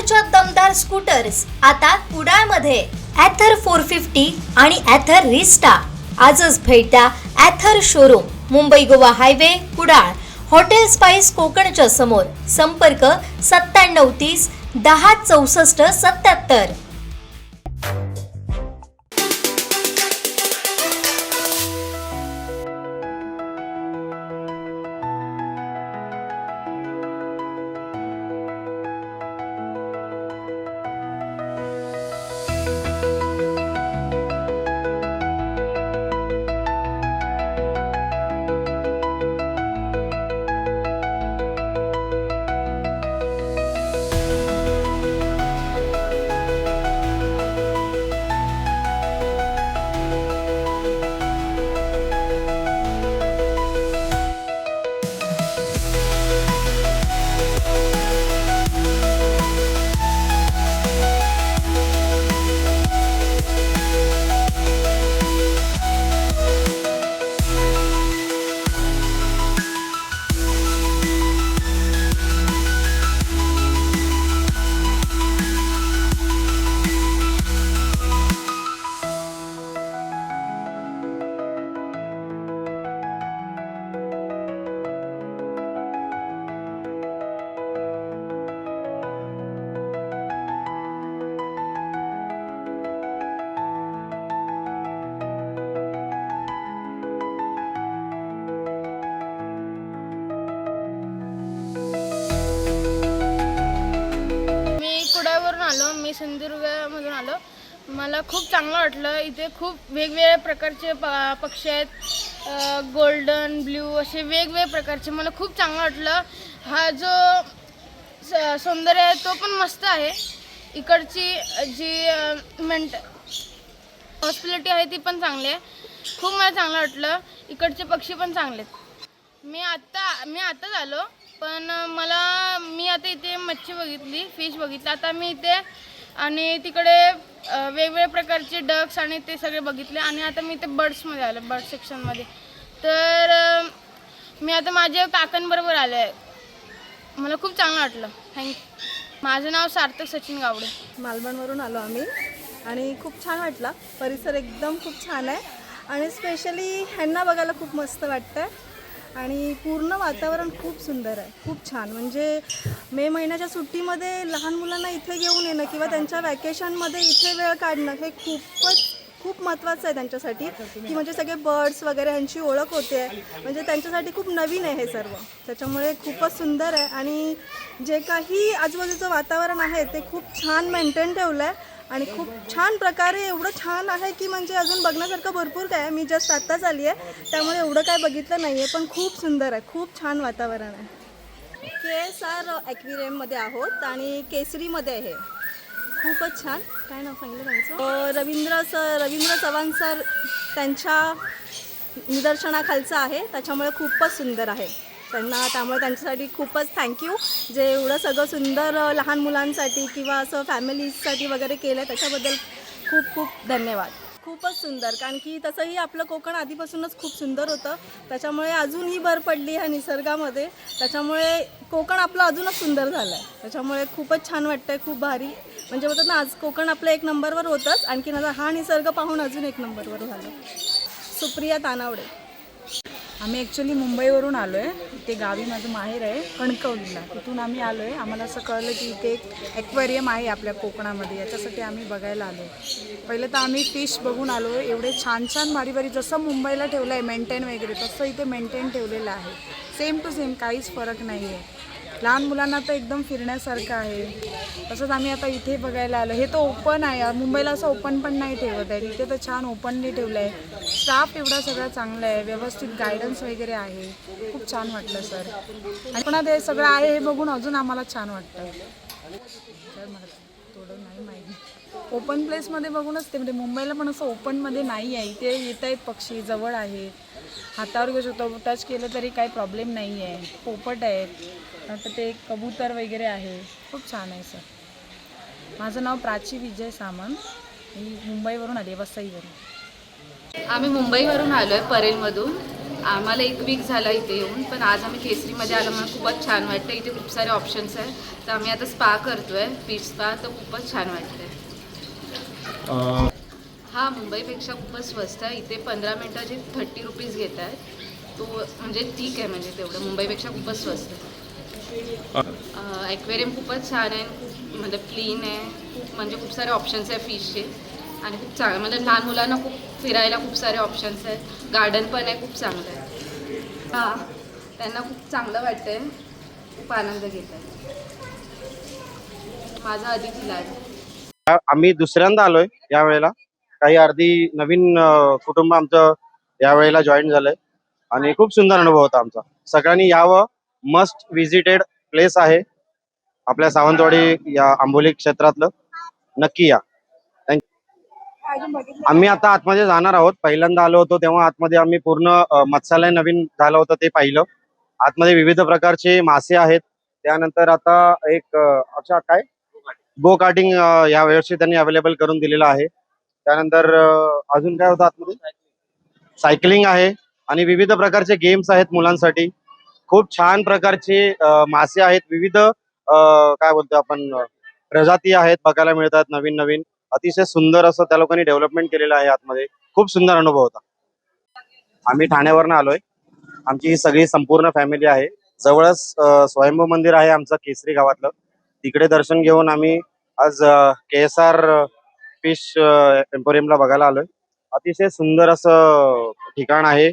ॲथरच्या दमदार स्कूटर्स आता कुडाळमध्ये. ॲथर 450 आणि ॲथर रिस्टा. आजच भेट द्या Ather showroom, Mumbai Goa highway, Kudal. Hotel spice कोकणच्या समोर. संपर्क 9730 10 64 77. मी सिंधुदुर्गमधून आलो. मला खूप चांगलं वाटलं. इथे खूप वेगवेगळ्या प्रकारचे पक्षी आहेत, गोल्डन, ब्ल्यू असे वेगवेगळे प्रकारचे. मला खूप चांगलं वाटलं. हा जो सौंदर्य आहे तो पण मस्त आहे. इकडची जी हॉस्पिटॅलिटी आहे ती पण चांगली आहे. खूप मला चांगलं वाटलं. इकडचे पक्षी पण चांगले आहेत. मी आत्ताच आलो, पण मी आता इथे मच्छी बघितली, फिश बघितलं. आता मी इथे आणि तिकडे वेगवेगळ्या प्रकारचे डक्स आणि ते सगळे बघितले. आणि आता मी इथे बर्ड्समध्ये आलो, बर्ड सेक्शनमध्ये. तर मी आता माझ्या काकांबरोबर आले आहे. मला खूप चांगलं वाटलं. थँक्यू. माझं नाव सार्थक सचिन गावडे. मालवणवरून आलो आम्ही आणि खूप छान वाटला. परिसर एकदम खूप छान आहे आणि स्पेशली ह्यांना बघायला खूप मस्त वाटतं. आणि पूर्ण वातावरण खूप सुंदर आहे, खूप छान. म्हणजे मे महिन्याच्या सुट्टीमध्ये लहान मुलांना इथे घेऊन येणं किंवा त्यांच्या वॅकेशनमध्ये इथे वेळ काढणं हे खूप महत्त्वाचं आहे त्यांच्यासाठी, की म्हणजे सगळे बर्ड्स वगैरे ह्यांची ओळख होते. म्हणजे त्यांच्यासाठी खूप नवीन आहे हे सर्व, त्याच्यामुळे खूपच सुंदर आहे. आणि जे काही आजूबाजूचं वातावरण आहे ते खूप छान मेंटेन ठेवलं आहे आणि खूप छान प्रकारे एवढं छान आहे की म्हणजे अजून बघण्यासारखं भरपूर काय आहे. मी जस्ट आत्ताच आली आहे, त्यामुळे एवढं काय बघितलं नाही आहे, पण खूप सुंदर आहे, खूप छान वातावरण आहे. KSR ॲक्वेरियममध्ये आहोत आणि केसरीमध्ये आहे. खूपच छान. काय नाव सांगितलं त्यांचं? रवींद्र चव्हाण सर त्यांच्या निदर्शनाखालचं आहे, त्याच्यामुळे खूपच सुंदर आहे. त्यामुळे त्यांच्यासाठी खूपच थँक्यू, जे एवढं सगळं सुंदर लहान मुलांसाठी किंवा असं फॅमिलीजसाठी वगैरे केलं, त्याच्याबद्दल खूप खूप धन्यवाद. खूपच सुंदर, कारण की तसंही आपलं कोकण आधीपासूनच खूप सुंदर होतं, त्याच्यामुळे अजूनही भर पडली ह्या निसर्गामध्ये, त्याच्यामुळे कोकण आपलं अजूनच सुंदर झालं आहे. त्याच्यामुळे खूपच छान वाटतं आहे, खूप भारी. म्हणजे बोलतात ना, आज कोकण आपलं एक नंबरवर होतंच, आणखीन आता हा निसर्ग पाहून अजून एक नंबरवर झालं. सुप्रिया तानावडे. आम्ही ॲक्च्युली मुंबईवरून आलो आहे. इथे गावी माझं माहेर आहे कणकवलीला. तिथून आम्ही आलो आहे. आम्हाला असं कळलं की इथे एक ॲक्वेरियम आहे आपल्या कोकणामध्ये, याच्यासाठी आम्ही बघायला आलो आहे. पहिलं तर आम्ही फिश बघून आलो आहे. एवढे छान छान भारी जसं मुंबईला ठेवलं आहे मेंटेन वगैरे, तसं इथे मेंटेन ठेवलेलं आहे. सेम टू सेम, काहीच फरक नाही आहे. लहान मुलांना तर एकदम फिरण्यासारखं आहे. तसंच आम्ही आता इथे बघायला आलो. हे तर ओपन आहे, मुंबईला असं ओपन पण नाही ठेवत आहे. इथे तर छान ओपनली ठेवलं आहे. स्टाफ एवढा सगळा चांगला आहे, व्यवस्थित गायडन्स वगैरे आहे. खूप छान वाटलं सर. आणि पुन्हा ते सगळं आहे हे बघून अजून आम्हाला छान वाटतं. सर मला थोडं नाही माहिती. ओपन प्लेसमध्ये बघूनच ते, म्हणजे मुंबईला पण असं ओपनमध्ये नाही आहे. इथे येत आहेत पक्षी, जवळ आहे, हातावर घेऊ शकतो, टच केलं तरी काही प्रॉब्लेम नाही आहे. पोपट आहेत, नंतर ते कबूतर वगैरे आहे. खूप छान आहे सर. माझं नाव प्राची विजय सामंत. मी मुंबईवरून आले, वसईवरून. आम्ही मुंबईवरून आलो आहे, परेलमधून. आम्हाला 1 वीक झाला इथे येऊन, पण आज आम्ही केसरीमध्ये आलो म्हणून खूपच छान वाटतं. इथे खूप सारे ऑप्शन्स आहेत. तर आम्ही आता स्पा करतोय, फिश स्पा, तर खूपच छान वाटतंय. हा मुंबईपेक्षा खूपच स्वस्त आहे. इथे 15 मिनटाचे 30 रुपीज घेत आहेत. तो म्हणजे ठीक आहे, म्हणजे तेवढं मुंबईपेक्षा खूपच स्वस्त आहे. ॲक्वेरियम खूपच छान आहे, खूप म्हणजे क्लीन आहे, खूप म्हणजे खूप सारे ऑप्शन्स आहे फिशचे आणि खूप चांगलं म्हणजे लहान मुलांना खूप फिरायला खूप सारे ऑप्शन्स आहेत. गार्डन पण आहे, खूप चांगलं आहे. हां, त्यांना खूप चांगलं वाटतं आहे, खूप आनंद घेत आहे. माझा अदिती लाड. आम्ही दुसऱ्यांदा आलोय या वेळेला. काही अर्धी नवीन कुटुंब आमचं या वेळेला जॉईन झालंय आणि खूप सुंदर अनुभव होता आमचा. सगळ्यांनी यावं, मस्ट विजिटेड प्लेस आहे आपल्या सावंतवाडी या आंबोली क्षेत्रातलं. नक्की या. आम्ही आता आतमध्ये जाणार आहोत. पहिल्यांदा आलो होतो तेव्हा आतमध्ये आम्ही पूर्ण मत्स्यालय नवीन झालं होतं ते पाहिलं. आतमध्ये विविध प्रकारचे मासे आहेत. त्यानंतर आता एक अच्छा काय गो कार्टिंग या वर्षी त्यांनी अवेलेबल करून दिलेलं आहे. त्यानंतर अजून काय होतं आतमध्ये, सायकलिंग आहे आणि विविध प्रकारचे गेम्स आहेत मुलांसाठी. खूप छान प्रकारचे मासे आहेत. विविध काय बोलतो आपण प्रजाती आहेत बघायला मिळतात नवीन नवीन. अतिशय सुंदर असं त्या लोकांनी डेव्हलपमेंट केलेलं आहे आतमध्ये. खूप सुंदर अनुभव होता. आम्ही ठाण्यावरनं आलोय. आमची ही सगळी संपूर्ण फॅमिली आहे. जवळच स्वयंभू मंदिर आहे आमचं केसरी गावातलं. तिकडे दर्शन घेऊन आम्ही आज KSR फिश एम्पोरियमला बघायला आलोय. अतिशय सुंदर असं ठिकाण आहे.